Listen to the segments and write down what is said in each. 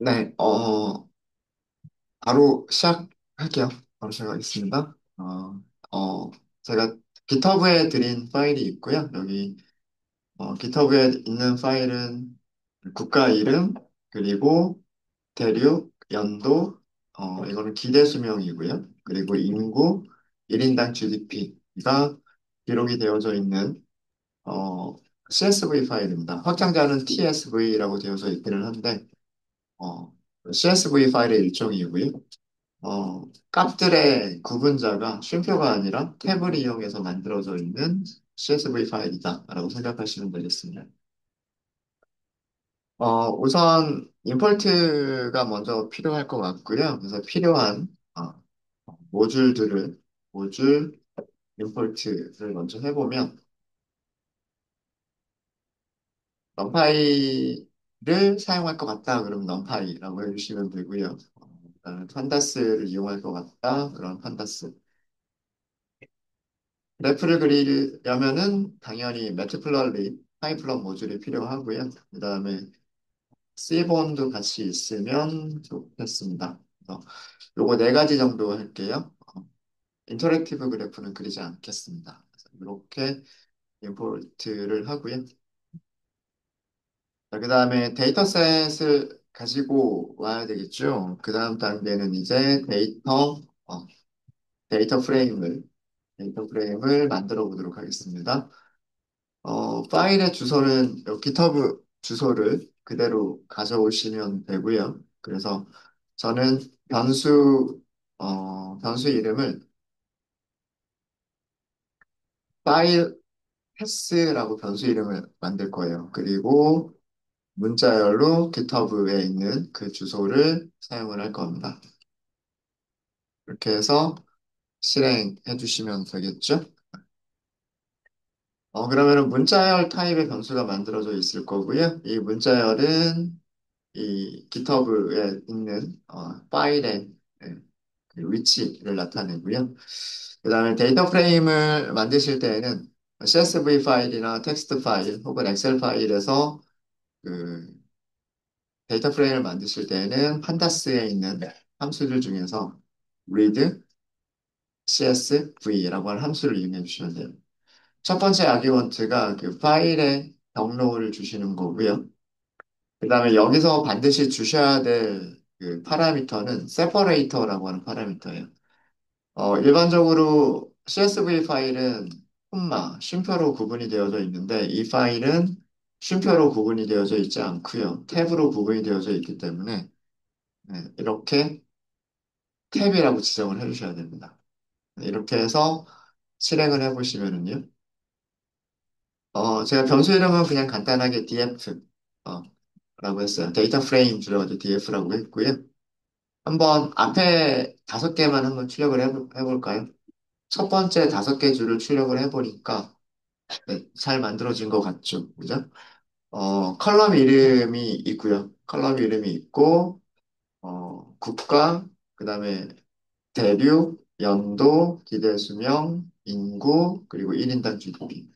네, 바로 시작할게요. 바로 시작하겠습니다. 어, 제가 GitHub에 드린 파일이 있고요. 여기, GitHub에 있는 파일은 국가 이름, 그리고 대륙, 연도, 이거는 기대 수명이고요. 그리고 인구, 1인당 GDP가 기록이 되어져 있는, 어, CSV 파일입니다. 확장자는 TSV라고 되어져 있기는 한데, 어, CSV 파일의 일종이고요. 값들의 구분자가 쉼표가 아니라 탭을 이용해서 만들어져 있는 CSV 파일이다라고 생각하시면 되겠습니다. 우선 임포트가 먼저 필요할 것 같고요. 그래서 필요한 모듈들을 모듈 임포트를 먼저 해보면 넘파이를 사용할 것 같다. 그러면 넘파이라고 해주시면 되고요. 그다음에 판다스를 이용할 것 같다. 그럼 판다스. 그래프를 그리려면은 당연히 매트플러리 파이플런 모듈이 필요하고요. 그 다음에 C본도 같이 있으면 좋겠습니다. 그래서 요거 네 가지 정도 할게요. 인터랙티브 그래프는 그리지 않겠습니다. 이렇게 임포트를 하고요. 그 다음에 데이터셋을 가지고 와야 되겠죠. 그 다음 단계는 이제 데이터 프레임을 데이터 프레임을 만들어 보도록 하겠습니다. 파일의 주소는 GitHub 주소를 그대로 가져오시면 되고요. 그래서 저는 변수 이름을 파일 패스라고 변수 이름을 만들 거예요. 그리고 문자열로 GitHub에 있는 그 주소를 사용을 할 겁니다. 이렇게 해서 실행해 주시면 되겠죠? 그러면은 문자열 타입의 변수가 만들어져 있을 거고요. 이 문자열은 이 GitHub에 있는 파일의 예, 그 위치를 나타내고요. 그 다음에 데이터 프레임을 만드실 때에는 CSV 파일이나 텍스트 파일 혹은 엑셀 파일에서 그 데이터 프레임을 만드실 때에는 판다스에 있는 함수들 중에서 read CSV라고 하는 함수를 이용해 주시면 돼요. 첫 번째 아기먼트가 그 파일의 경로를 주시는 거고요. 그 다음에 여기서 반드시 주셔야 될 그 파라미터는 separator라고 하는 파라미터예요. 일반적으로 CSV 파일은 쉼표로 구분이 되어져 있는데 이 파일은 쉼표로 구분이 되어져 있지 않고요. 탭으로 구분이 되어져 있기 때문에 이렇게 탭이라고 지정을 해주셔야 됩니다. 이렇게 해서 실행을 해보시면은요. 제가 변수 이름은 그냥 간단하게 df 라고 했어요. 데이터 프레임 줄여가지고 df라고 했고요. 한번 앞에 다섯 개만 한번 출력을 해볼까요? 첫 번째 다섯 개 줄을 출력을 해보니까 네, 잘 만들어진 것 같죠? 그죠? 컬럼 이름이 있고요. 컬럼 이름이 있고, 국가, 그 다음에 대륙, 연도, 기대 수명, 인구, 그리고 1인당 GDP.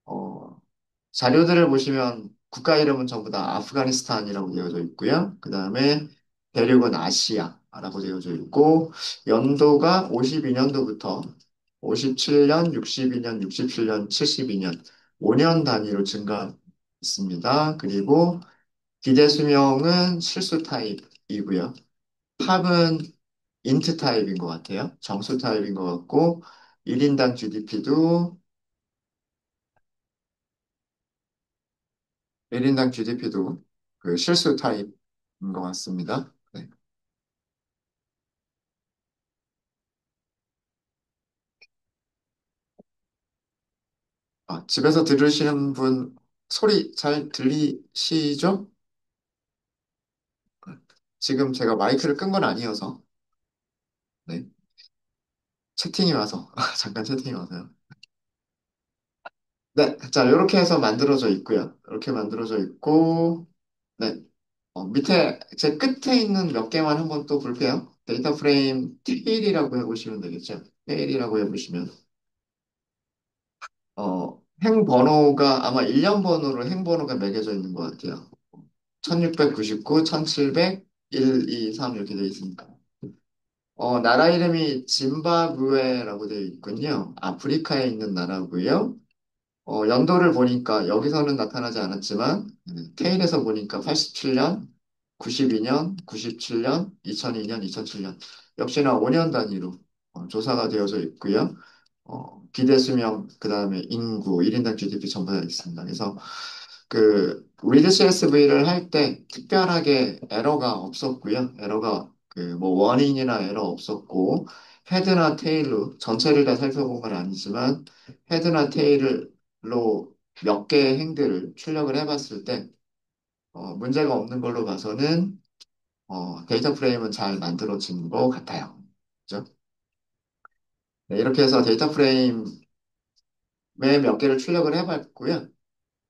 어, 자료들을 보시면 국가 이름은 전부 다 아프가니스탄이라고 되어져 있고요. 그 다음에 대륙은 아시아라고 되어져 있고, 연도가 52년도부터 57년, 62년, 67년, 72년, 5년 단위로 증가했습니다. 그리고 기대 수명은 실수 타입이고요. 팝은 인트 타입인 것 같아요. 정수 타입인 것 같고, 1인당 GDP도 1인당 GDP도 그 실수 타입인 것 같습니다. 네. 집에서 들으시는 분 소리 잘 들리시죠? 지금 제가 마이크를 끈 건 아니어서 네. 채팅이 와서 잠깐 채팅이 와서요. 네, 자 이렇게 해서 만들어져 있고요. 이렇게 만들어져 있고 네. 밑에 제 끝에 있는 몇 개만 한번 또 볼게요. 데이터 프레임 테일이라고 해보시면 되겠죠. 테일이라고 해보시면 행 번호가 아마 일련 번호로 행 번호가 매겨져 있는 것 같아요. 1699, 1700, 1, 2, 3 이렇게 되어 있습니다. 나라 이름이 짐바브웨라고 되어 있군요. 아프리카에 있는 나라고요. 연도를 보니까 여기서는 나타나지 않았지만 테일에서 보니까 87년, 92년, 97년, 2002년, 2007년 역시나 5년 단위로 조사가 되어져 있고요. 기대 수명, 그다음에 인구, 1인당 GDP 전부 다 있습니다. 그래서 그 리드 CSV를 할 때 특별하게 에러가 없었고요. 에러가 그 뭐 원인이나 에러 없었고 헤드나 테일로 전체를 다 살펴본 건 아니지만 헤드나 테일로 몇 개의 행들을 출력을 해봤을 때 문제가 없는 걸로 봐서는 데이터 프레임은 잘 만들어진 것 같아요. 그죠? 네, 이렇게 해서 데이터 프레임에 몇 개를 출력을 해봤고요.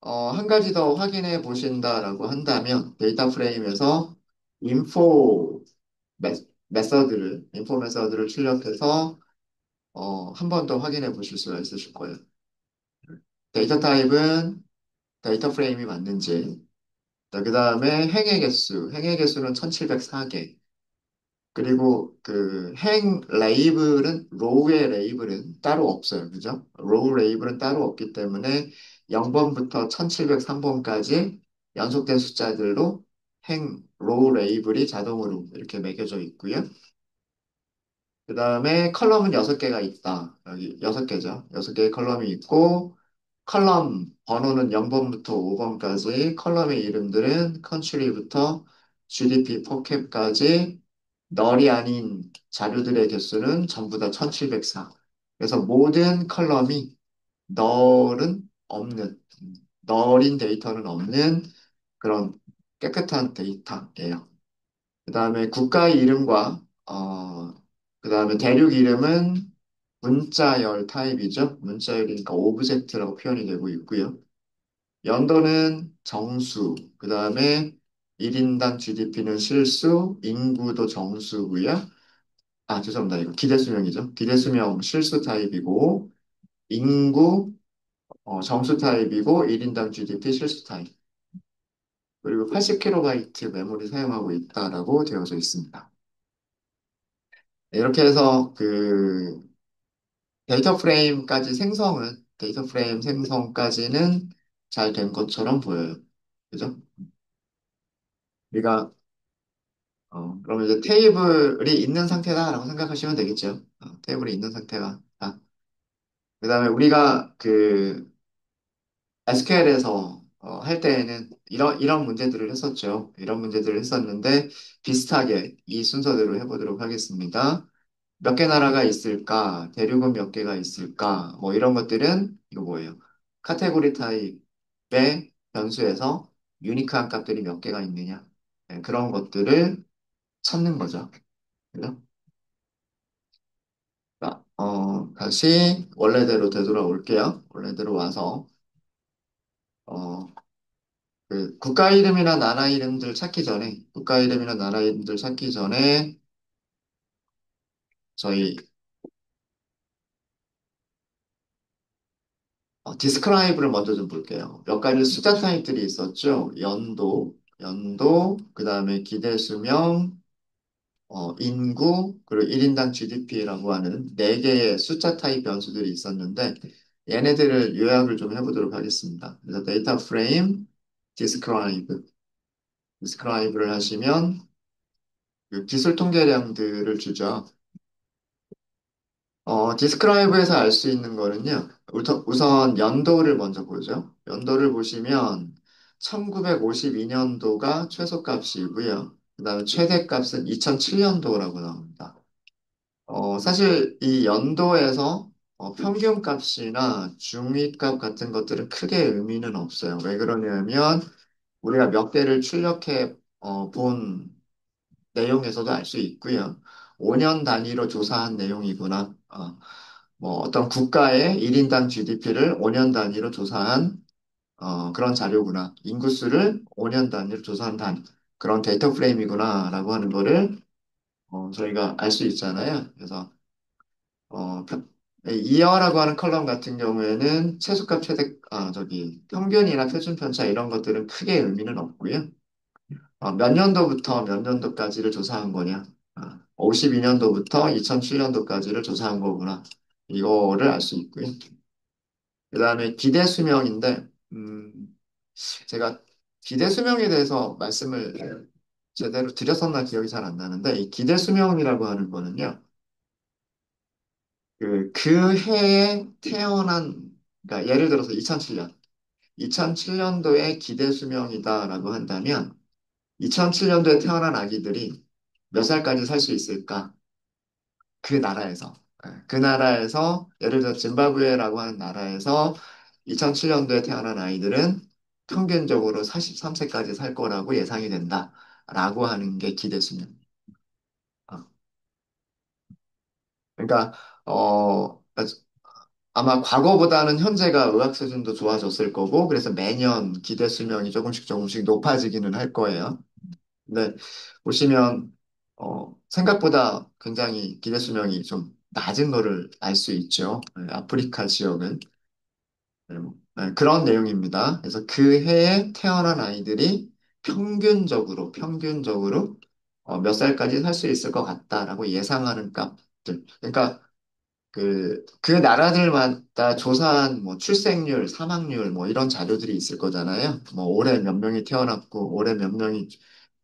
한 가지 더 확인해 보신다라고 한다면 데이터 프레임에서 인포 인포 메서드를 출력해서 한 번 더 확인해 보실 수가 있으실 거예요. 데이터 타입은 데이터 프레임이 맞는지, 그 다음에 행의 개수는 1704개. 그리고 그 행 레이블은 로우의 레이블은 따로 없어요. 그죠? 로우 레이블은 따로 없기 때문에 0번부터 1703번까지 연속된 숫자들로 행 로우 레이블이 자동으로 이렇게 매겨져 있고요. 그 다음에 컬럼은 6개가 있다. 여기 6개죠. 6개의 컬럼이 있고 컬럼 번호는 0번부터 5번까지 컬럼의 이름들은 컨트리부터 GDP 퍼캡까지 널이 아닌 자료들의 개수는 전부 다 1704. 그래서 모든 컬럼이 널은 없는, 널인 데이터는 없는 그런 깨끗한 데이터예요. 그 다음에 국가의 이름과, 그 다음에 대륙 이름은 문자열 타입이죠. 문자열이니까 오브젝트라고 표현이 되고 있고요. 연도는 정수, 그 다음에 1인당 GDP는 실수, 인구도 정수고요. 아, 죄송합니다. 이거 기대수명이죠. 기대수명 실수 타입이고, 인구, 정수 타입이고, 1인당 GDP 실수 타입. 그리고 80KB 메모리 사용하고 있다라고 되어져 있습니다. 네, 이렇게 해서 그 데이터 프레임 생성까지는 잘 된 것처럼 보여요. 그죠? 우리가, 그러면 이제 테이블이 있는 상태다라고 생각하시면 되겠죠. 테이블이 있는 상태가. 그 다음에 우리가 그 SQL에서 할 때에는 이런 문제들을 했었죠. 이런 문제들을 했었는데 비슷하게 이 순서대로 해보도록 하겠습니다. 몇 개 나라가 있을까? 대륙은 몇 개가 있을까? 뭐 이런 것들은 이거 뭐예요? 카테고리 타입의 변수에서 유니크한 값들이 몇 개가 있느냐? 네, 그런 것들을 찾는 거죠. 그죠? 자, 다시 원래대로 되돌아올게요. 원래대로 와서 어, 그 국가 이름이나 나라 이름들 찾기 전에 국가 이름이나 나라 이름들 찾기 전에 저희 디스크라이브를 먼저 좀 볼게요. 몇 가지 숫자 타입들이 있었죠. 그 다음에 기대 수명, 인구, 그리고 1인당 GDP라고 하는 네 개의 숫자 타입 변수들이 있었는데 얘네들을 요약을 좀 해보도록 하겠습니다. 그래서 데이터 프레임, 디스크라이브, 디스크라이브를 하시면 그 기술 통계량들을 주죠. 디스크라이브에서 알 수 있는 거는요. 우선 연도를 먼저 보죠. 연도를 보시면 1952년도가 최소값이고요. 그다음에 최대값은 2007년도라고 나옵니다. 사실 이 연도에서 평균값이나 중위값 같은 것들은 크게 의미는 없어요. 왜 그러냐면 우리가 몇 개를 출력해 본 내용에서도 알 수 있고요. 5년 단위로 조사한 내용이구나. 뭐 어떤 국가의 1인당 GDP를 5년 단위로 조사한 그런 자료구나. 인구수를 5년 단위로 조사한 그런 데이터 프레임이구나라고 하는 거를 저희가 알 수 있잖아요. 그래서 어, 펴- 이어라고 하는 컬럼 같은 경우에는 최소값 평균이나 표준 편차 이런 것들은 크게 의미는 없고요. 몇 년도부터 몇 년도까지를 조사한 거냐? 52년도부터 2007년도까지를 조사한 거구나. 이거를 알 수 있고요. 그 다음에 기대 수명인데, 제가 기대 수명에 대해서 말씀을 제대로 드렸었나 기억이 잘 안 나는데, 이 기대 수명이라고 하는 거는요, 그 해에 태어난, 그러니까 예를 들어서 2007년, 2007년도에 기대 수명이다라고 한다면, 2007년도에 태어난 아기들이 몇 살까지 살 수 있을까? 그 나라에서. 그 나라에서, 예를 들어 짐바브웨라고 하는 나라에서 2007년도에 태어난 아이들은 평균적으로 43세까지 살 거라고 예상이 된다. 라고 하는 게 기대 수명. 어, 그러니까, 아마 과거보다는 현재가 의학 수준도 좋아졌을 거고, 그래서 매년 기대 수명이 조금씩 조금씩 높아지기는 할 거예요. 근데 보시면 생각보다 굉장히 기대 수명이 좀 낮은 거를 알 수 있죠. 아프리카 지역은. 그런 내용입니다. 그래서 그 해에 태어난 아이들이 평균적으로 몇 살까지 살 수 있을 것 같다라고 예상하는 값들. 그러니까 그 나라들마다 조사한 뭐 출생률, 사망률 뭐 이런 자료들이 있을 거잖아요. 뭐 올해 몇 명이 태어났고, 올해 몇 명이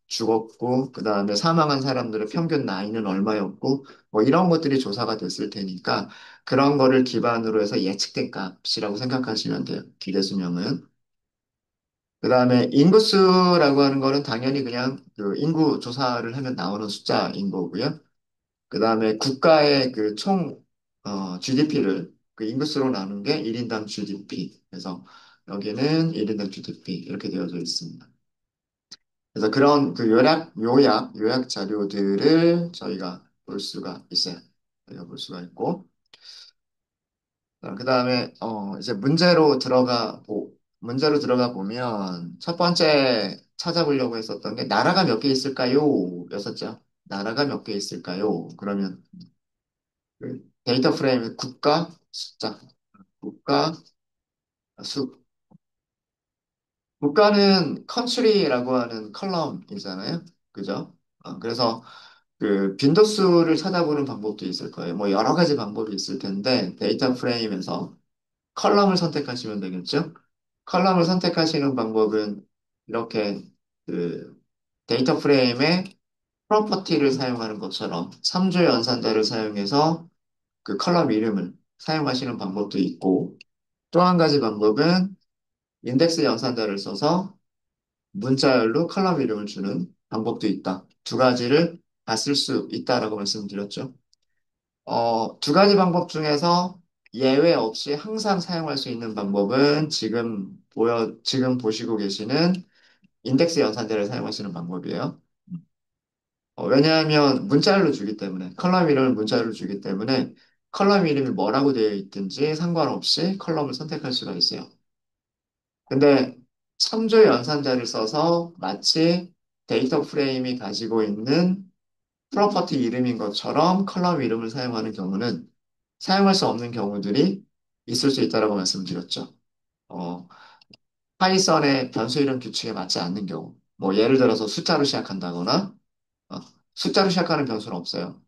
죽었고, 그 다음에 사망한 사람들의 평균 나이는 얼마였고, 뭐 이런 것들이 조사가 됐을 테니까 그런 거를 기반으로 해서 예측된 값이라고 생각하시면 돼요. 기대 수명은. 그 다음에 인구수라고 하는 거는 당연히 그냥 그 인구 조사를 하면 나오는 숫자인 거고요. 그 다음에 국가의 그 총, GDP를 그 인구수로 나눈 게 1인당 GDP. 그래서 여기는 1인당 GDP 이렇게 되어져 있습니다. 그래서 그런 그 요약 자료들을 저희가 볼 수가 있어요. 저희가 볼 수가 있고. 그 다음에, 이제 문제로 들어가 보면, 첫 번째 찾아보려고 했었던 게, 나라가 몇 개 있을까요? 였었죠. 나라가 몇 개 있을까요? 그러면, 데이터 프레임, 국가, 숫자, 국가, 수, 국가는 country라고 하는 컬럼이잖아요. 그죠? 그래서 그 빈도수를 찾아보는 방법도 있을 거예요. 뭐 여러 가지 방법이 있을 텐데 데이터 프레임에서 컬럼을 선택하시면 되겠죠? 컬럼을 선택하시는 방법은 이렇게 그 데이터 프레임에 프로퍼티를 사용하는 것처럼 3주 연산자를 사용해서 그 컬럼 이름을 사용하시는 방법도 있고 또 한 가지 방법은 인덱스 연산자를 써서 문자열로 컬럼 이름을 주는 방법도 있다. 두 가지를 다 쓸 수 있다라고 말씀드렸죠. 두 가지 방법 중에서 예외 없이 항상 사용할 수 있는 방법은 지금 보시고 계시는 인덱스 연산자를 사용하시는 방법이에요. 왜냐하면 문자열로 주기 때문에, 컬럼 이름을 문자열로 주기 때문에 컬럼 이름이 뭐라고 되어 있든지 상관없이 컬럼을 선택할 수가 있어요. 근데 참조 연산자를 써서 마치 데이터 프레임이 가지고 있는 프로퍼티 이름인 것처럼 컬럼 이름을 사용하는 경우는 사용할 수 없는 경우들이 있을 수 있다고 말씀드렸죠. 어, 파이썬의 변수 이름 규칙에 맞지 않는 경우. 뭐 예를 들어서 숫자로 시작한다거나 어, 숫자로 시작하는 변수는 없어요.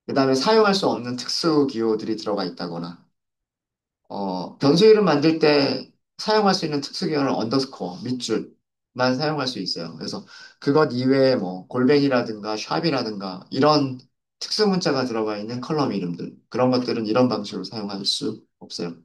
그 다음에 사용할 수 없는 특수 기호들이 들어가 있다거나 변수 이름 만들 때 사용할 수 있는 특수 기호는 언더스코어, 밑줄만 사용할 수 있어요. 그래서 그것 이외에 뭐 골뱅이라든가 샵이라든가 이런 특수 문자가 들어가 있는 컬럼 이름들, 그런 것들은 이런 방식으로 사용할 수 없어요.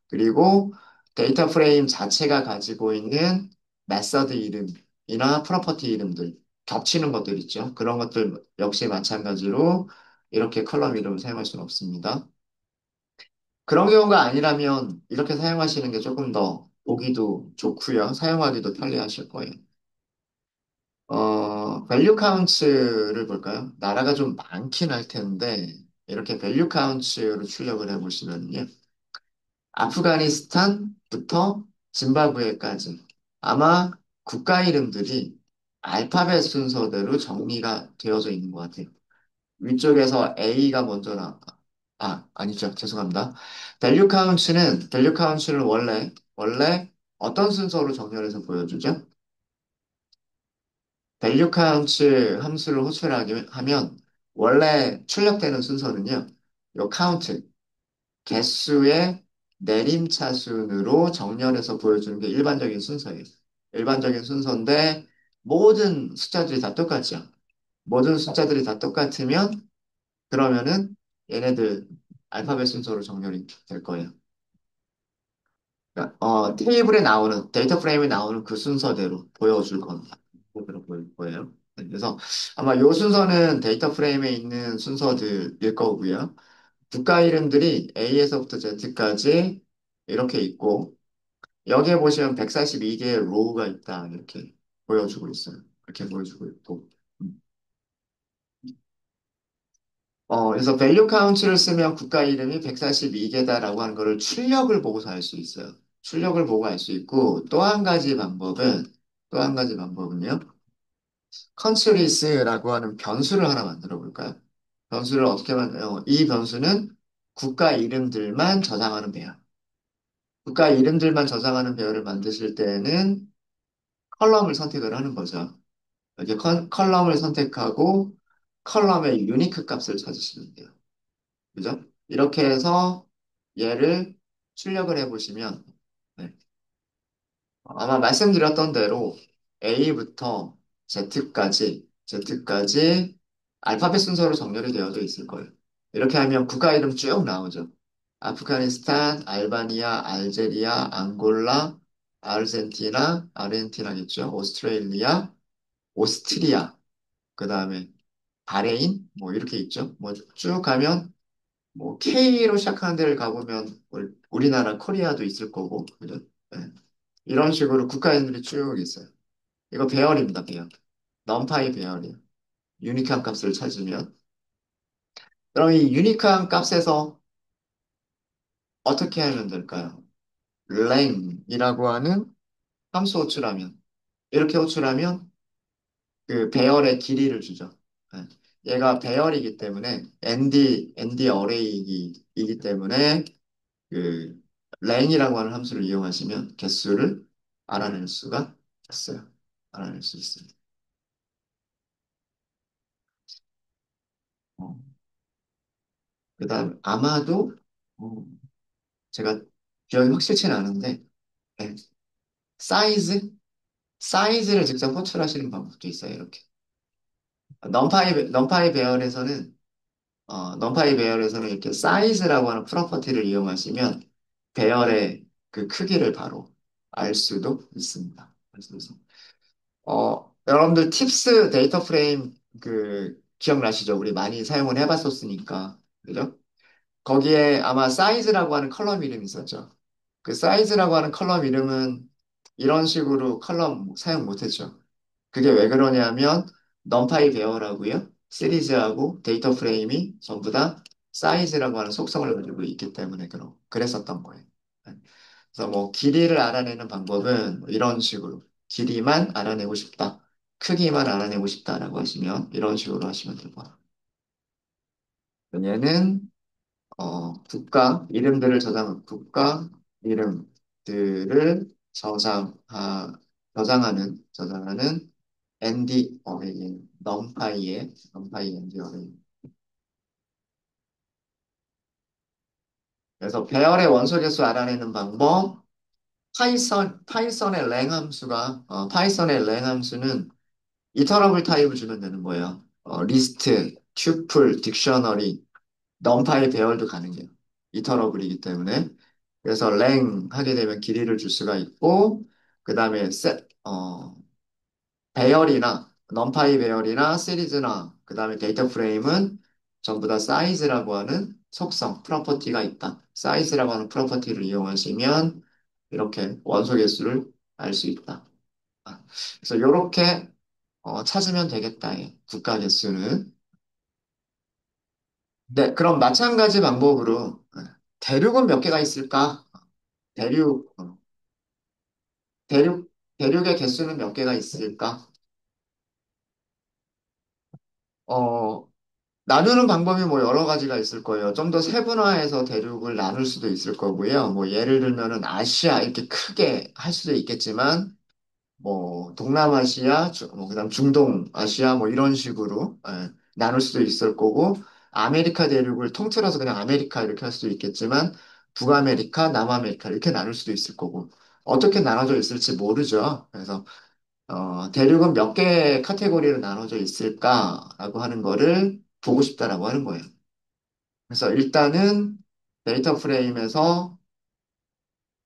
그리고 데이터 프레임 자체가 가지고 있는 메서드 이름이나 프로퍼티 이름들, 겹치는 것들 있죠. 그런 것들 역시 마찬가지로 이렇게 컬럼 이름을 사용할 수는 없습니다. 그런 경우가 아니라면 이렇게 사용하시는 게 조금 더 보기도 좋고요. 사용하기도 편리하실 거예요. 밸류 카운츠를 볼까요? 나라가 좀 많긴 할 텐데 이렇게 밸류 카운츠로 출력을 해보시면요. 아프가니스탄부터 짐바브웨까지 아마 국가 이름들이 알파벳 순서대로 정리가 되어져 있는 것 같아요. 위쪽에서 A가 먼저 아니죠. 죄송합니다. 밸류 카운츠는 원래 어떤 순서로 정렬해서 보여주죠? value counts 함수를 호출하면 원래 출력되는 순서는요. 요 count, 개수의 내림차순으로 정렬해서 보여주는 게 일반적인 순서예요. 일반적인 순서인데 모든 숫자들이 다 똑같죠. 모든 숫자들이 다 똑같으면 그러면은 얘네들 알파벳 순서로 정렬이 될 거예요. 그러니까, 테이블에 나오는 데이터 프레임에 나오는 그 순서대로 보여줄 겁니다. 그대로 보일 거예요. 네, 그래서 아마 이 순서는 데이터 프레임에 있는 순서들일 거고요. 국가 이름들이 A에서부터 Z까지 이렇게 있고 여기에 보시면 142개의 로우가 있다 이렇게 보여주고 있어요. 이렇게 보여주고 있고. 그래서 value count를 쓰면 국가 이름이 142개다라고 하는 거를 출력을 보고서 알 수 있어요. 출력을 보고 알 수 있고 또 한 가지 방법은요. countrys라고 하는 변수를 하나 만들어 볼까요? 변수를 어떻게 만들어요? 이 변수는 국가 이름들만 저장하는 배열. 국가 이름들만 저장하는 배열을 만드실 때에는 컬럼을 선택을 하는 거죠. 이렇게 컬럼을 선택하고 컬럼의 유니크 값을 찾으시면 돼요. 그죠? 이렇게 해서 얘를 출력을 해보시면 네. 아마 말씀드렸던 대로 A부터 Z까지 알파벳 순서로 정렬이 되어져 있을 거예요. 이렇게 하면 국가 이름 쭉 나오죠. 아프가니스탄, 알바니아, 알제리아, 앙골라, 아르헨티나겠죠. 오스트레일리아, 오스트리아, 그 다음에 바레인, 뭐 이렇게 있죠. 뭐 쭉 가면 뭐 K로 시작하는 데를 가보면 우리나라 코리아도 있을 거고, 그죠? 네. 이런 식으로 국가 이름들이 쭉 있어요. 이거 배열입니다, 배열. 넘파이 배열이에요. 유니크한 값을 찾으면. 그럼 이 유니크한 값에서 어떻게 하면 될까요? 랭이라고 하는 함수 호출하면, 이렇게 호출하면 그 배열의 길이를 주죠. 네. 얘가 배열이기 때문에 ND 어레이이기 때문에 그 랭이라고 하는 함수를 이용하시면 개수를 알아낼 수가 있어요. 알아낼 수 있습니다. 어, 그다음 아마도 어, 제가 기억이 확실치는 않은데 네. 사이즈 사이즈를 직접 호출하시는 방법도 있어요. 이렇게 넘파이 배열에서는 이렇게 사이즈라고 하는 프로퍼티를 이용하시면 배열의 그 크기를 바로 알 수도 있습니다. 그래서 여러분들 팁스 데이터 프레임 그 기억나시죠? 우리 많이 사용을 해봤었으니까. 그죠? 거기에 아마 사이즈라고 하는 컬럼 이름이 있었죠. 그 사이즈라고 하는 컬럼 이름은 이런 식으로 컬럼 사용 못했죠. 그게 왜 그러냐면 넘파이 베어라고요. 시리즈하고 데이터 프레임이 전부 다 사이즈라고 하는 속성을 가지고 있기 때문에 그랬었던 거예요. 네. 그래서 뭐 길이를 알아내는 방법은 이런 식으로 길이만 알아내고 싶다. 크기만 알아내고 싶다라고 하시면 이런 식으로 하시면 되고 얘는 국가 이름들을 저장하는 ND 어레이, 넘파이 ND 어레이. 그래서 배열의 원소 개수 알아내는 방법, 파이썬의 랭 함수는 이터러블 타입을 주면 되는 거예요. 리스트, 튜플, 딕셔너리, 넘파이 배열도 가능해요. 이터러블이기 때문에. 그래서 랭 하게 되면 길이를 줄 수가 있고, 그 다음에 배열이나, 넘파이 배열이나 시리즈나, 그 다음에 데이터 프레임은 전부 다 사이즈라고 하는 속성, 프로퍼티가 있다. 사이즈라고 하는 프로퍼티를 이용하시면 이렇게 원소 개수를 알 수 있다. 아, 그래서 이렇게 찾으면 되겠다. 예. 국가 개수는. 네, 그럼 마찬가지 방법으로 대륙은 몇 개가 있을까? 대륙, 어, 대륙, 대륙의 개수는 몇 개가 있을까? 어, 나누는 방법이 뭐 여러 가지가 있을 거예요. 좀 더 세분화해서 대륙을 나눌 수도 있을 거고요. 뭐 예를 들면은 아시아 이렇게 크게 할 수도 있겠지만 뭐 동남아시아, 뭐 그다음 중동아시아 뭐 이런 식으로 나눌 수도 있을 거고 아메리카 대륙을 통틀어서 그냥 아메리카 이렇게 할 수도 있겠지만 북아메리카, 남아메리카 이렇게 나눌 수도 있을 거고 어떻게 나눠져 있을지 모르죠. 그래서 대륙은 몇 개의 카테고리로 나눠져 있을까라고 하는 거를 보고 싶다라고 하는 거예요. 그래서 일단은 데이터 프레임에서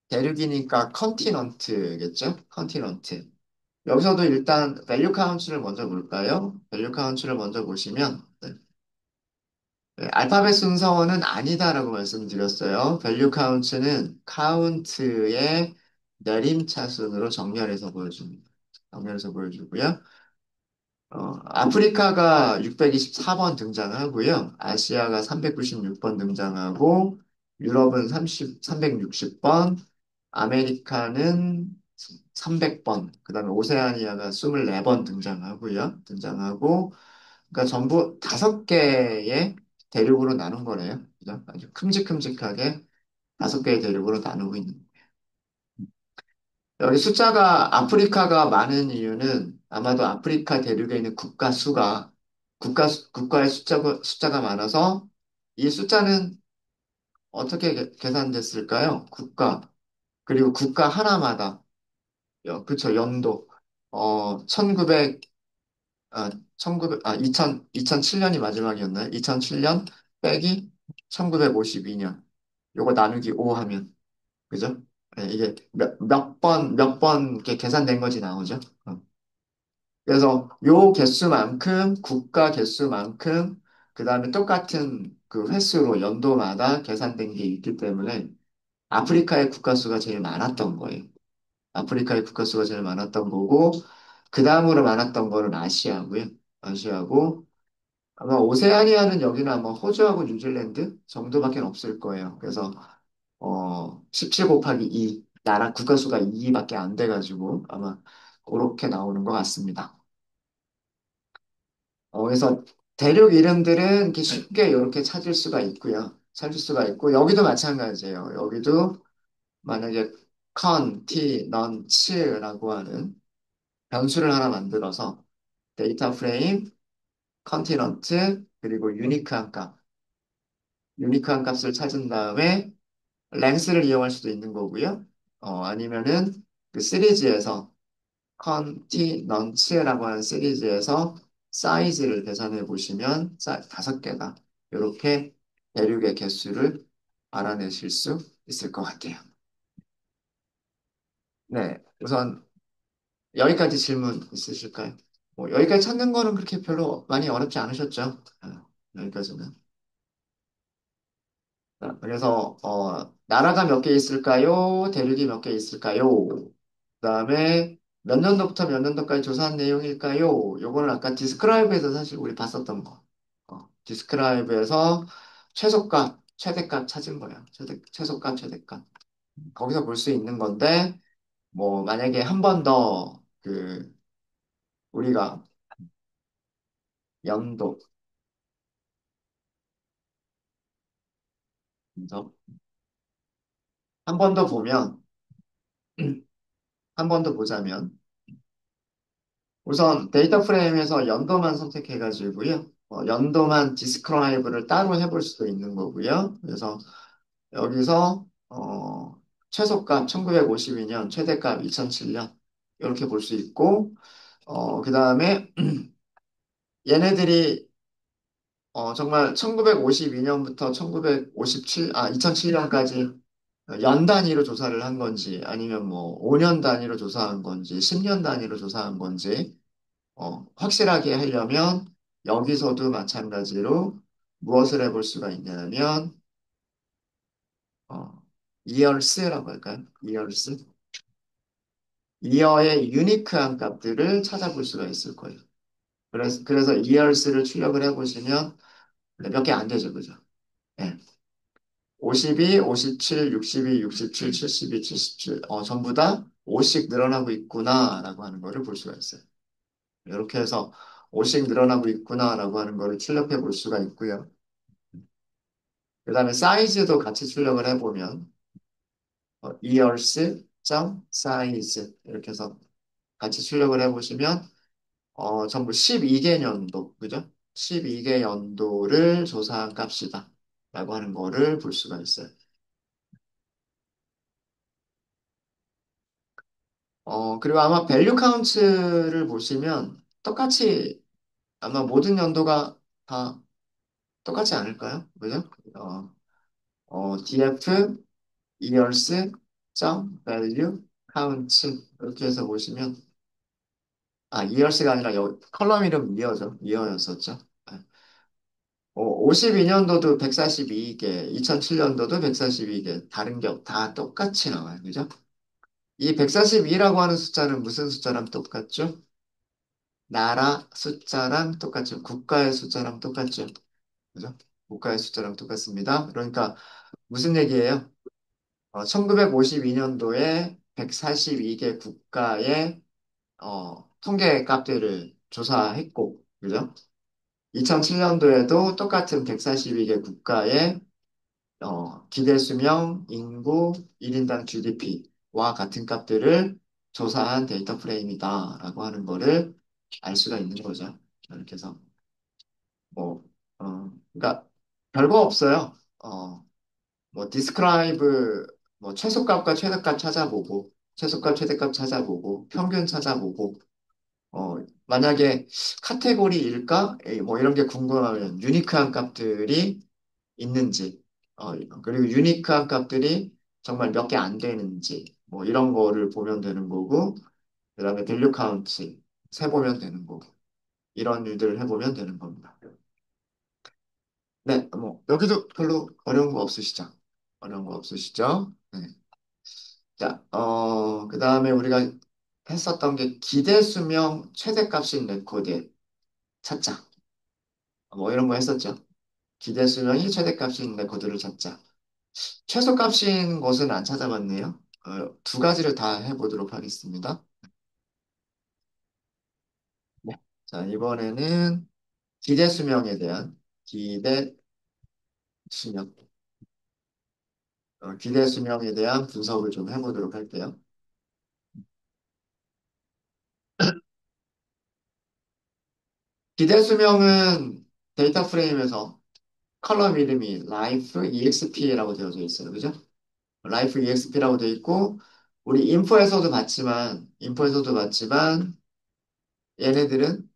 대륙이니까 컨티넌트겠죠? 컨티넌트. 여기서도 일단 밸류 카운트를 먼저 볼까요? 밸류 카운트를 먼저 보시면 알파벳 순서는 아니다라고 말씀드렸어요. 밸류 카운트는 카운트의 내림차순으로 정렬해서 보여줍니다. 정렬해서 보여주고요. 아프리카가 624번 등장하고요. 아시아가 396번 등장하고, 유럽은 360번, 아메리카는 300번, 그 다음에 오세아니아가 24번 등장하고, 그러니까 전부 5개의 대륙으로 나눈 거네요. 그죠? 아주 큼직큼직하게 5개의 대륙으로 나누고 있는 거예요. 여기 숫자가 아프리카가 많은 이유는 아마도 아프리카 대륙에 있는 국가의 숫자가 많아서 이 숫자는 어떻게 계산됐을까요? 그리고 국가 하나마다, 그쵸, 연도, 1900, 2007년이 마지막이었나요? 2007년 빼기 1952년. 요거 나누기 5 하면, 그죠? 이게 몇 번 이렇게 계산된 거지 나오죠? 어. 그래서 요 개수만큼, 국가 개수만큼, 그 다음에 똑같은 그 횟수로 연도마다 계산된 게 있기 때문에 아프리카의 국가 수가 제일 많았던 거예요. 아프리카의 국가 수가 제일 많았던 거고, 그 다음으로 많았던 거는 아시아고요. 아시아고, 아마 오세아니아는 여기는 아마 호주하고 뉴질랜드 정도밖에 없을 거예요. 그래서 17 곱하기 2, 나라 국가 수가 2밖에 안 돼가지고 아마 그렇게 나오는 것 같습니다. 그래서 대륙 이름들은 이렇게 쉽게 이렇게 찾을 수가 있고요. 찾을 수가 있고 여기도 마찬가지예요. 여기도 만약에 컨티넌츠라고 하는 변수를 하나 만들어서 데이터 프레임, 컨티넌트, 그리고 유니크한 값을 찾은 다음에 랭스를 이용할 수도 있는 거고요. 아니면은 그 시리즈에서 컨티넌츠라고 하는 시리즈에서 사이즈를 계산해 보시면 5개다. 이렇게 대륙의 개수를 알아내실 수 있을 것 같아요. 네, 우선 여기까지 질문 있으실까요? 뭐 여기까지 찾는 거는 그렇게 별로 많이 어렵지 않으셨죠? 여기까지는. 자, 그래서 나라가 몇 개 있을까요? 대륙이 몇 개 있을까요? 그다음에 몇 년도부터 몇 년도까지 조사한 내용일까요? 요거는 아까 디스크라이브에서 사실 우리 봤었던 거. 디스크라이브에서 최소값, 최대값 찾은 거예요. 최소값, 최대값. 거기서 볼 수 있는 건데 뭐 만약에 한 번 더 그 우리가 연도 한 번 더 보면 한 번 더 보자면 우선 데이터 프레임에서 연도만 선택해가지고요. 연도만 디스크라이브를 따로 해볼 수도 있는 거고요. 그래서 여기서 최소값 1952년, 최대값 2007년 이렇게 볼 수 있고 그 다음에 얘네들이 정말 1952년부터 2007년까지 연 단위로 조사를 한 건지 아니면 뭐 5년 단위로 조사한 건지 10년 단위로 조사한 건지 확실하게 하려면 여기서도 마찬가지로 무엇을 해볼 수가 있냐면 어, 이어스라고 할까요? 이어스? 이어의 유니크한 값들을 찾아볼 수가 있을 거예요. 그래서 이어스를 출력을 해보시면 몇 개 안 되죠, 그죠? 예. 52, 57, 62, 67, 72, 77, 전부 다 5씩 늘어나고 있구나라고 하는 거를 볼 수가 있어요. 이렇게 해서 5씩 늘어나고 있구나라고 하는 거를 출력해 볼 수가 있고요. 그 다음에 사이즈도 같이 출력을 해보면 years.size 이렇게 해서 같이 출력을 해보시면 전부 12개 년도, 그죠? 12개 연도를 조사한 값이다. 라고 하는 거를 볼 수가 있어요. 그리고 아마 밸류 카운트를 보시면 똑같이 아마 모든 연도가 다 똑같지 않을까요? 그죠? df years 점 value count 이렇게 해서 보시면 years가 아니라 컬럼 이름 year였었죠. 52년도도 142개, 2007년도도 142개, 다른 게 다 똑같이 나와요. 그죠? 이 142라고 하는 숫자는 무슨 숫자랑 똑같죠? 나라 숫자랑 똑같죠. 국가의 숫자랑 똑같죠. 그죠? 국가의 숫자랑 똑같습니다. 그러니까 무슨 얘기예요? 1952년도에 142개 국가의 통계 값들을 조사했고, 그죠? 2007년도에도 똑같은 142개 국가의 기대 수명, 인구, 1인당 GDP와 같은 값들을 조사한 데이터 프레임이다라고 하는 거를 알 수가 있는 거죠. 이렇게 해서 뭐, 그러니까 별거 없어요. 뭐 디스크라이브 뭐 최소값과 최대값 찾아보고 최소값 최대값 찾아보고 평균 찾아보고 만약에 카테고리일까? 뭐 이런 게 궁금하면 유니크한 값들이 있는지 그리고 유니크한 값들이 정말 몇 개 안 되는지 뭐 이런 거를 보면 되는 거고 그다음에 밸류 카운트 세보면 되는 거고 이런 일들을 해보면 되는 겁니다. 네, 뭐 여기도 별로 어려운 거 없으시죠? 어려운 거 없으시죠? 네. 자, 그 다음에 우리가 했었던 게 기대 수명 최대값인 레코드 찾자. 뭐 이런 거 했었죠. 기대 수명이 최대값인 레코드를 찾자. 최소값인 것은 안 찾아봤네요. 두 가지를 다 해보도록 하겠습니다. 네. 자, 이번에는 기대 수명에 대한 기대 수명, 기대 수명에 대한 분석을 좀 해보도록 할게요. 기대 수명은 데이터 프레임에서 컬럼 이름이 life exp라고 되어져 있어요. 그죠? life exp라고 되어 있고, 우리 인포에서도 봤지만, 얘네들은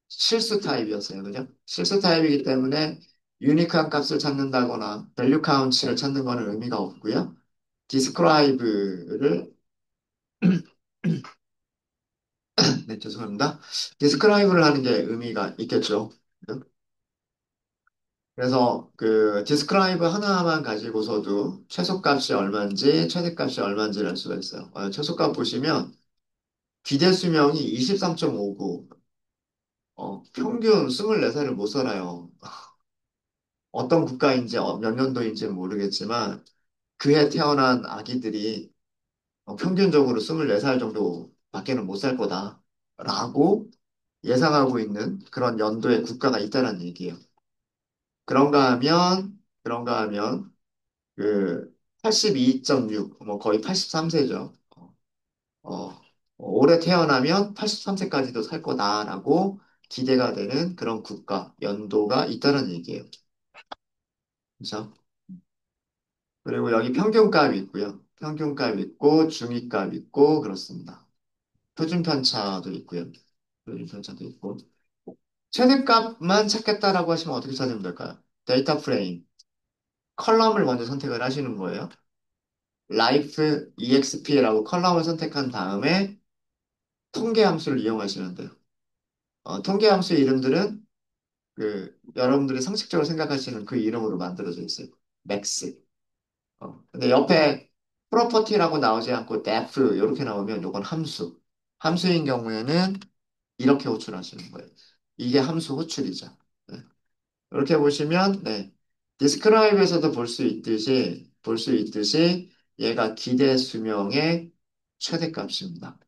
실수 타입이었어요. 그죠? 실수 타입이기 때문에 유니크한 값을 찾는다거나 밸류 카운트를 찾는 거는 의미가 없고요. 디스크라이브를 네, 죄송합니다. 디스크라이브를 하는 게 의미가 있겠죠. 그죠? 그래서 그 디스크라이브 하나만 가지고서도 최소값이 얼마인지 최대값이 얼마인지를 알 수가 있어요. 최소값 보시면 기대 수명이 23.59, 평균 24살을 못 살아요. 어떤 국가인지 몇 년도인지는 모르겠지만 그해 태어난 아기들이 평균적으로 24살 정도밖에는 못 살 거다라고 예상하고 있는 그런 연도의 국가가 있다는 얘기예요. 그런가 하면 그 82.6, 뭐 거의 83세죠. 올해 태어나면 83세까지도 살 거다라고 기대가 되는 그런 국가, 연도가 있다는 얘기예요. 그렇죠? 그리고 여기 평균값이 있고요. 평균값 있고 중위값 있고 그렇습니다. 표준 편차도 있고요. 표준 편차도 있고. 최대값만 찾겠다라고 하시면 어떻게 찾으면 될까요? 데이터 프레임. 컬럼을 먼저 선택을 하시는 거예요. life exp라고 컬럼을 선택한 다음에 통계 함수를 이용하시면 돼요. 통계 함수 이름들은 그 여러분들이 상식적으로 생각하시는 그 이름으로 만들어져 있어요. max. 근데 옆에 프로퍼티라고 나오지 않고 def 이렇게 나오면 이건 함수. 함수인 경우에는 이렇게 호출하시는 거예요. 이게 함수 호출이죠. 네. 이렇게 보시면 네. 디스크라이브에서도 볼 수 있듯이 얘가 기대 수명의 최대값입니다.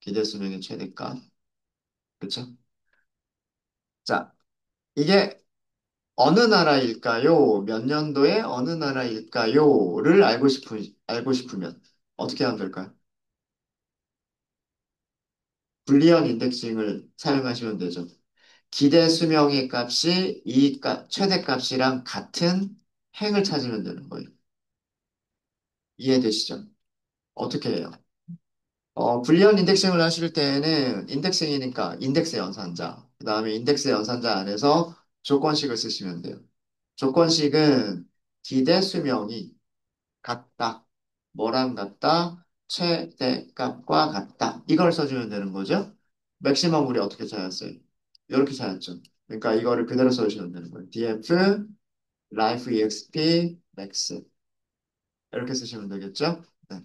기대 수명의 최대값. 그렇죠? 자, 이게 어느 나라일까요? 몇 년도에 어느 나라일까요?를 알고 싶으면 어떻게 하면 될까요? 불리한 인덱싱을 사용하시면 되죠. 기대 수명의 값이 이 최대값이랑 같은 행을 찾으면 되는 거예요. 이해되시죠? 어떻게 해요? 불리한 인덱싱을 하실 때는 인덱싱이니까 인덱스 연산자, 그 다음에 인덱스 연산자 안에서 조건식을 쓰시면 돼요. 조건식은 기대 수명이 같다. 뭐랑 같다? 최대값과 같다. 이걸 써주면 되는 거죠. 맥시멈 우리 어떻게 찾았어요? 이렇게 찾았죠. 그러니까 이거를 그대로 써주시면 되는 거예요. df life exp max 이렇게 쓰시면 되겠죠. 네.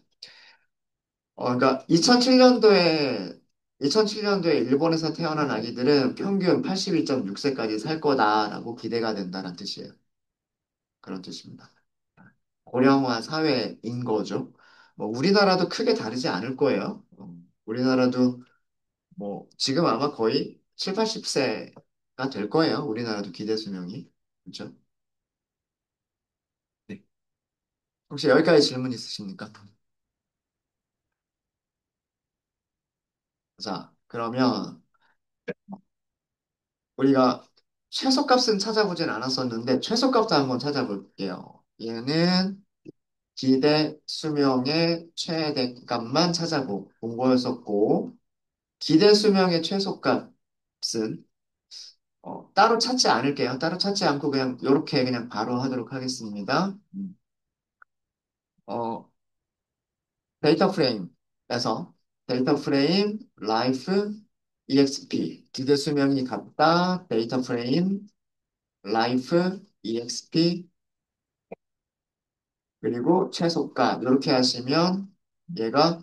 그러니까 2007년도에 일본에서 태어난 아기들은 평균 82.6세까지 살 거다라고 기대가 된다는 뜻이에요. 그런 뜻입니다. 고령화 사회인 거죠. 뭐 우리나라도 크게 다르지 않을 거예요. 우리나라도 뭐 지금 아마 거의 7, 80세가 될 거예요. 우리나라도 기대 수명이. 그렇죠? 네. 혹시 여기까지 질문 있으십니까? 자, 그러면 우리가 최소값은 찾아보진 않았었는데 최소값도 한번 찾아볼게요. 얘는 기대 수명의 최대값만 찾아본 거였었고 기대 수명의 최소값은 따로 찾지 않을게요. 따로 찾지 않고 그냥 이렇게 그냥 바로 하도록 하겠습니다. 어, 데이터 프레임에서 데이터 프레임 라이프 exp 기대 수명이 같다. 데이터 프레임 라이프 exp 그리고 최소값 이렇게 하시면 얘가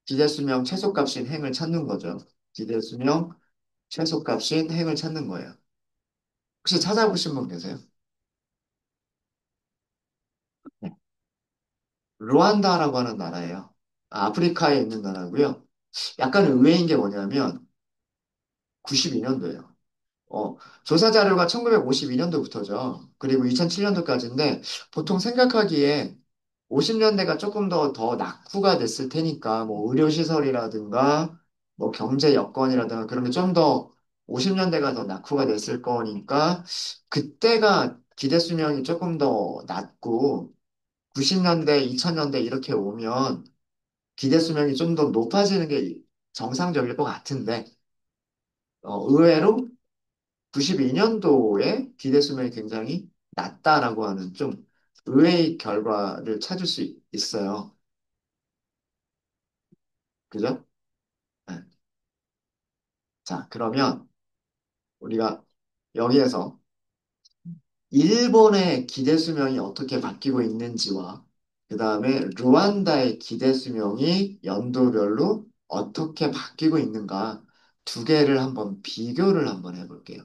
기대 수명 최소값인 행을 찾는 거죠. 기대 수명 최소값인 행을 찾는 거예요. 혹시 찾아보신 분 계세요? 네. 루안다라고 하는 나라예요. 아프리카에 있는 나라고요. 약간 의외인 게 뭐냐면 92년도예요. 조사 자료가 1952년도부터죠. 그리고 2007년도까지인데 보통 생각하기에 50년대가 조금 더 낙후가 됐을 테니까 뭐 의료시설이라든가 뭐 경제 여건이라든가 그런 게 좀 더 50년대가 더 낙후가 됐을 거니까 그때가 기대 수명이 조금 더 낮고 90년대, 2000년대 이렇게 오면 기대 수명이 좀 더 높아지는 게 정상적일 것 같은데 의외로 92년도에 기대 수명이 굉장히 낮다라고 하는 좀 의외의 결과를 찾을 수 있어요. 그죠? 네. 자, 그러면 우리가 여기에서 일본의 기대 수명이 어떻게 바뀌고 있는지와 그 다음에 루안다의 기대 수명이 연도별로 어떻게 바뀌고 있는가 두 개를 한번 비교를 한번 해볼게요.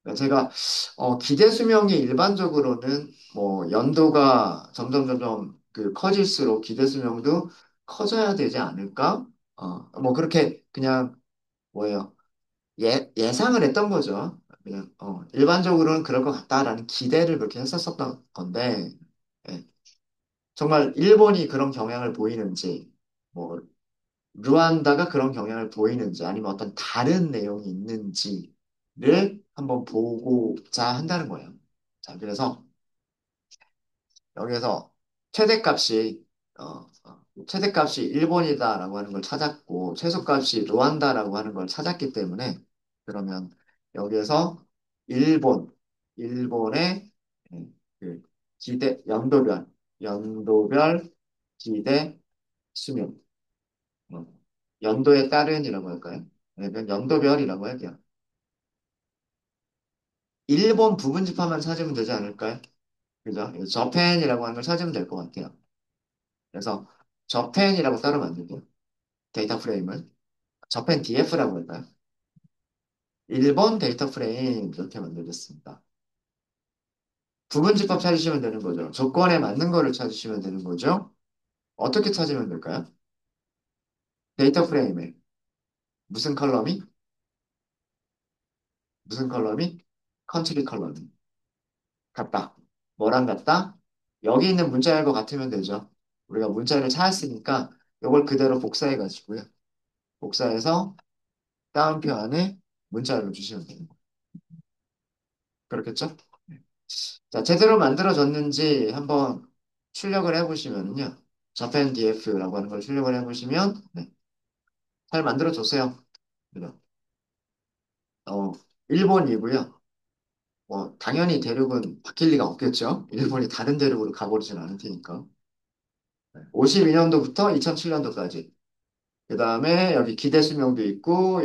그러니까 제가 기대 수명이 일반적으로는 뭐 연도가 점점 그 커질수록 기대 수명도 커져야 되지 않을까? 뭐 그렇게 그냥 뭐예요? 예상을 했던 거죠. 그냥 일반적으로는 그럴 것 같다라는 기대를 그렇게 했었었던 건데 예, 정말 일본이 그런 경향을 보이는지 뭐 루안다가 그런 경향을 보이는지 아니면 어떤 다른 내용이 있는지를 한번 보고자 한다는 거예요. 자, 그래서 여기에서 최대값이 최대값이 일본이다라고 하는 걸 찾았고 최소값이 루안다라고 하는 걸 찾았기 때문에 그러면 여기에서 일본 일본의 그 기대 연도별 기대 수명 어, 연도에 따른이라고 할까요? 네, 그냥 연도별이라고 할게요. 일본 부분집합만 찾으면 되지 않을까요? 그죠? 저펜이라고 하는 걸 찾으면 될 것 같아요. 그래서 저펜이라고 따로 만들게요. 데이터 프레임을. 저펜 DF라고 할까요? 일본 데이터 프레임 이렇게 만들겠습니다. 부분집합 찾으시면 되는 거죠. 조건에 맞는 거를 찾으시면 되는 거죠. 어떻게 찾으면 될까요? 데이터 프레임에 무슨 컬럼이? 무슨 컬럼이? 컨트리 컬럼이. 같다. 뭐랑 같다? 여기 있는 문자열과 같으면 되죠. 우리가 문자를 찾았으니까 이걸 그대로 복사해 가지고요. 복사해서 따옴표 안에 문자를 주시면 되는 거예요. 그렇겠죠? 네. 자, 제대로 만들어졌는지 한번 출력을 해보시면요. 자펜 DF라고 하는 걸 출력을 해보시면 네, 잘 만들어졌어요. 그죠? 어, 일본이고요. 당연히 대륙은 바뀔 리가 없겠죠. 일본이 다른 대륙으로 가버리진 않을 테니까. 52년도부터 2007년도까지. 그 다음에 여기 기대 수명도 있고,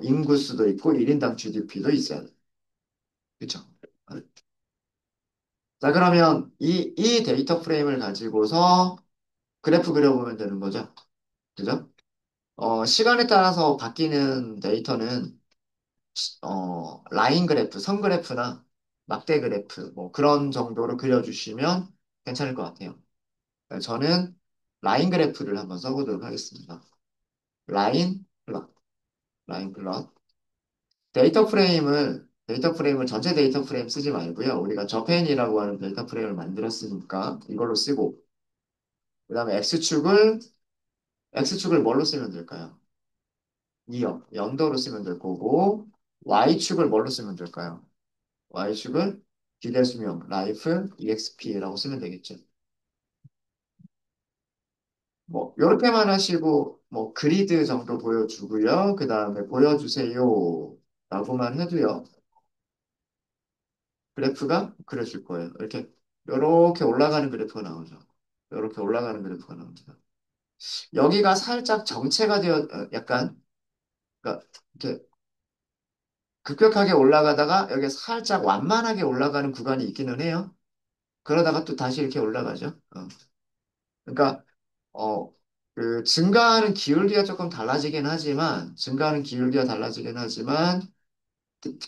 인구수도 있고, 1인당 GDP도 있어요. 그쵸? 자, 그러면 이 데이터 프레임을 가지고서 그래프 그려보면 되는 거죠. 그죠? 시간에 따라서 바뀌는 데이터는, 라인 그래프, 선 그래프나 막대 그래프, 뭐 그런 정도로 그려주시면 괜찮을 것 같아요. 저는 라인 그래프를 한번 써보도록 하겠습니다. 라인 플롯, 라인 플롯. 데이터 프레임을 전체 데이터 프레임 쓰지 말고요. 우리가 저펜이라고 하는 데이터 프레임을 만들었으니까 이걸로 쓰고, 그 다음에 X축을 뭘로 쓰면 될까요? 이어, 연도로 쓰면 될 거고, Y축을 뭘로 쓰면 될까요? Y축을 기대수명, life, exp라고 쓰면 되겠죠. 뭐, 요렇게만 하시고, 뭐, 그리드 정도 보여주고요. 그 다음에 보여주세요. 라고만 해도요. 그래프가 그려질 거예요. 요렇게 올라가는 그래프가 나오죠. 요렇게 올라가는 그래프가 나옵니다. 여기가 살짝 정체가 약간, 그러니까, 이렇게 급격하게 올라가다가 여기 살짝 완만하게 올라가는 구간이 있기는 해요. 그러다가 또 다시 이렇게 올라가죠. 그러니까, 어, 증가하는 기울기가 조금 달라지긴 하지만,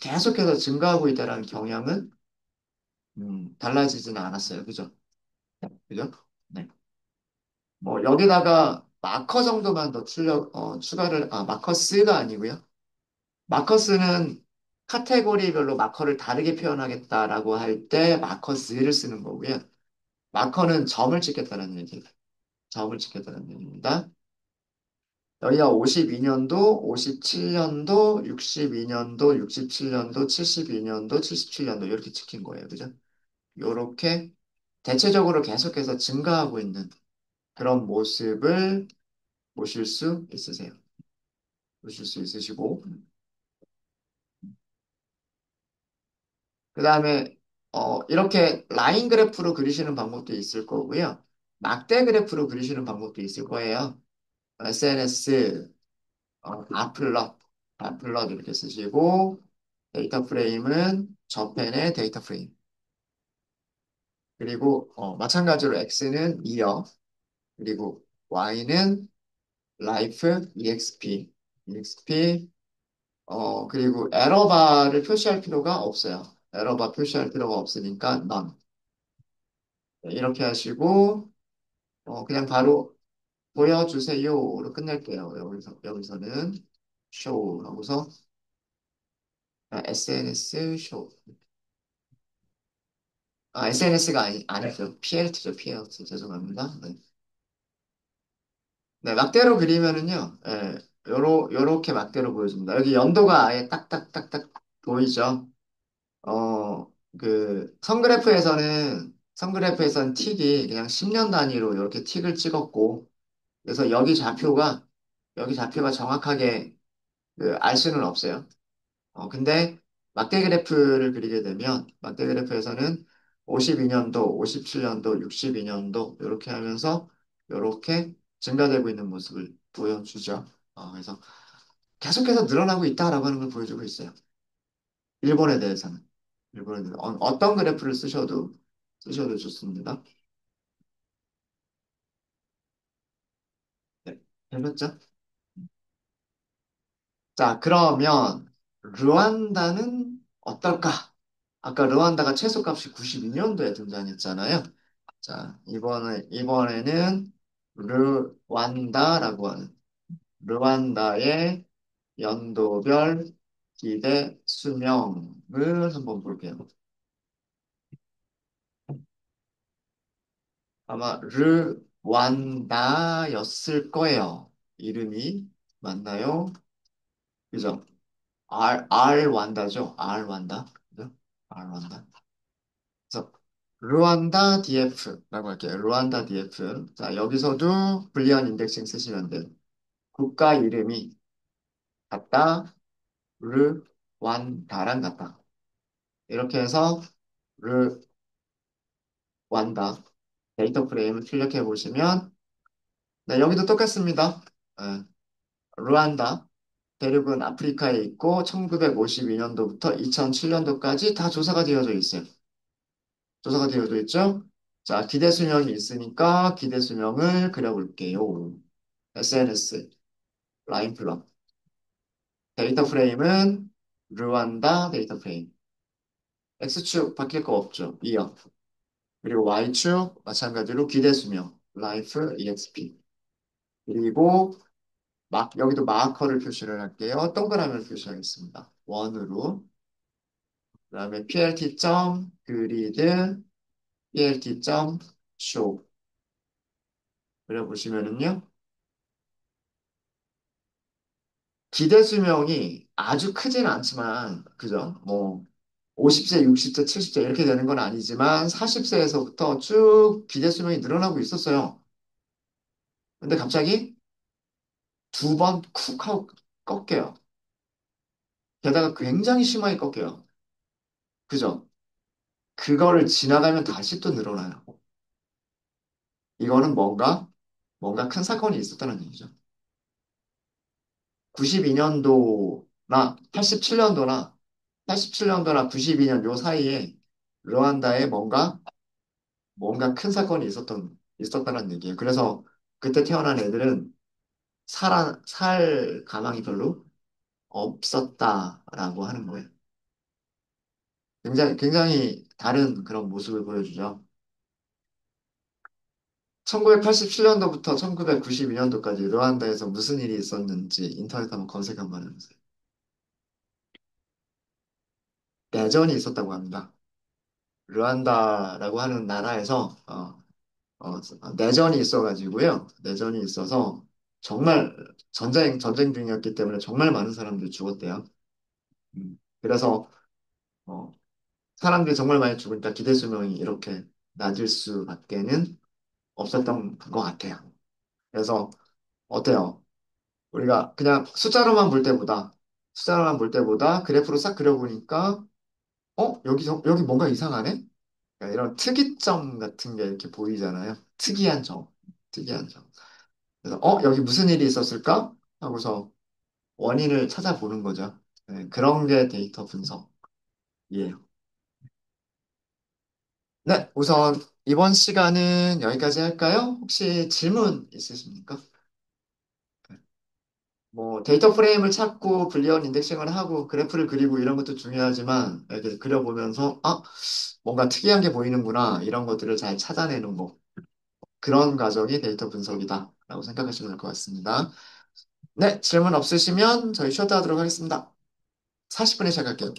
계속해서 증가하고 있다는 경향은, 달라지지는 않았어요. 그죠? 그죠? 네. 뭐, 여기다가 마커 정도만 더 마커스가 아니고요. 마커스는 카테고리별로 마커를 다르게 표현하겠다라고 할 때 마커스를 쓰는 거고요. 마커는 점을 찍겠다는 얘기입니다. 여기가 52년도, 57년도, 62년도, 67년도, 72년도, 77년도 이렇게 찍힌 거예요. 그죠? 이렇게 대체적으로 계속해서 증가하고 있는 그런 모습을 보실 수 있으세요. 보실 수 있으시고. 그 다음에, 이렇게 라인 그래프로 그리시는 방법도 있을 거고요. 막대 그래프로 그리시는 방법도 있을 거예요. SNS, 아플럿 이렇게 쓰시고, 데이터 프레임은 저펜의 데이터 프레임. 그리고 마찬가지로 X는 이어, 그리고 Y는 life, exp, 그리고 에러바를 표시할 필요가 없어요. 에러바 표시할 필요가 없으니까 none. 네, 이렇게 하시고, 그냥 바로 보여주세요로 끝낼게요. 여기서는 show 하고서 SNS show. SNS가 아니죠. PLT죠, PLT. 죄송합니다. 네. 네, 막대로 그리면은요, 예, 요렇게 막대로 보여줍니다. 여기 연도가 아예 딱딱딱딱 보이죠? 선그래프에서는 틱이 그냥 10년 단위로 이렇게 틱을 찍었고, 그래서 여기 좌표가 정확하게 알 수는 없어요. 근데 막대 그래프에서는 52년도, 57년도, 62년도 이렇게 하면서 이렇게 증가되고 있는 모습을 보여주죠. 그래서 계속해서 늘어나고 있다라고 하는 걸 보여주고 있어요. 일본에 대해서는. 어떤 그래프를 쓰셔도 좋습니다. 네, 해봤죠? 자, 그러면 르완다는 어떨까? 아까 르완다가 최소값이 92년도에 등장했잖아요. 자, 이번에는 르완다라고 하는 르완다의 연도별 기대 수명을 한번 볼게요. 아마 르완다였을 거예요. 이름이. 맞나요? 그죠? R 완다죠? R 완다. 그죠? R 완다. 그래서 루안다 DF라고 할게요. 루안다 DF. 자, 여기서도 불리한 인덱싱 쓰시면 돼요. 국가 이름이 같다, 르완다랑 같다. 이렇게 해서 르완다 데이터 프레임을 출력해 보시면 네, 여기도 똑같습니다. 예, 루안다 대륙은 아프리카에 있고 1952년도부터 2007년도까지 다 조사가 되어져 있어요. 조사가 되어져 있죠? 자, 기대 수명이 있으니까 기대 수명을 그려볼게요. SNS 라인 플롯 데이터 프레임은 르완다 데이터 프레임. X축 바뀔 거 없죠. 2요. 그리고 Y축 마찬가지로 기대 수명 life exp. 그리고 여기도 마커를 표시를 할게요. 동그라미를 표시하겠습니다. 원으로. 그다음에 plt.grid plt.show 그려보시면은요. 기대 수명이 아주 크지는 않지만 그죠? 뭐 50세, 60세, 70세 이렇게 되는 건 아니지만 40세에서부터 쭉 기대 수명이 늘어나고 있었어요. 근데 갑자기 두 번 쿡 하고 꺾여요. 게다가 굉장히 심하게 꺾여요. 그죠? 그거를 지나가면 다시 또 늘어나요. 이거는 뭔가 큰 사건이 있었다는 얘기죠. 92년도나 87년도나 92년 요 사이에 르완다에 뭔가 큰 사건이 있었다는 얘기예요. 그래서 그때 태어난 애들은 살 가망이 별로 없었다라고 하는 거예요. 굉장히 다른 그런 모습을 보여주죠. 1987년도부터 1992년도까지 르완다에서 무슨 일이 있었는지 인터넷 한번 검색 한번 해보세요. 내전이 있었다고 합니다. 르완다라고 하는 나라에서 내전이 있어가지고요. 내전이 있어서 정말 전쟁 중이었기 때문에 정말 많은 사람들이 죽었대요. 그래서 어, 사람들이 정말 많이 죽으니까 기대 수명이 이렇게 낮을 수밖에는 없었던 것 같아요. 그래서 어때요? 우리가 그냥 숫자로만 볼 때보다 그래프로 싹 그려보니까 여기 뭔가 이상하네? 그러니까 이런 특이점 같은 게 이렇게 보이잖아요. 특이한 점. 그래서 여기 무슨 일이 있었을까? 하고서 원인을 찾아보는 거죠. 네, 그런 게 데이터 분석이에요. 네, 우선 이번 시간은 여기까지 할까요? 혹시 질문 있으십니까? 뭐 데이터 프레임을 찾고 불리한 인덱싱을 하고 그래프를 그리고 이런 것도 중요하지만 이렇게 그려보면서 뭔가 특이한 게 보이는구나 이런 것들을 잘 찾아내는 거 그런 과정이 데이터 분석이다라고 생각하시면 될 것 같습니다. 네, 질문 없으시면 저희 쉬었다 하도록 하겠습니다. 40분에 시작할게요.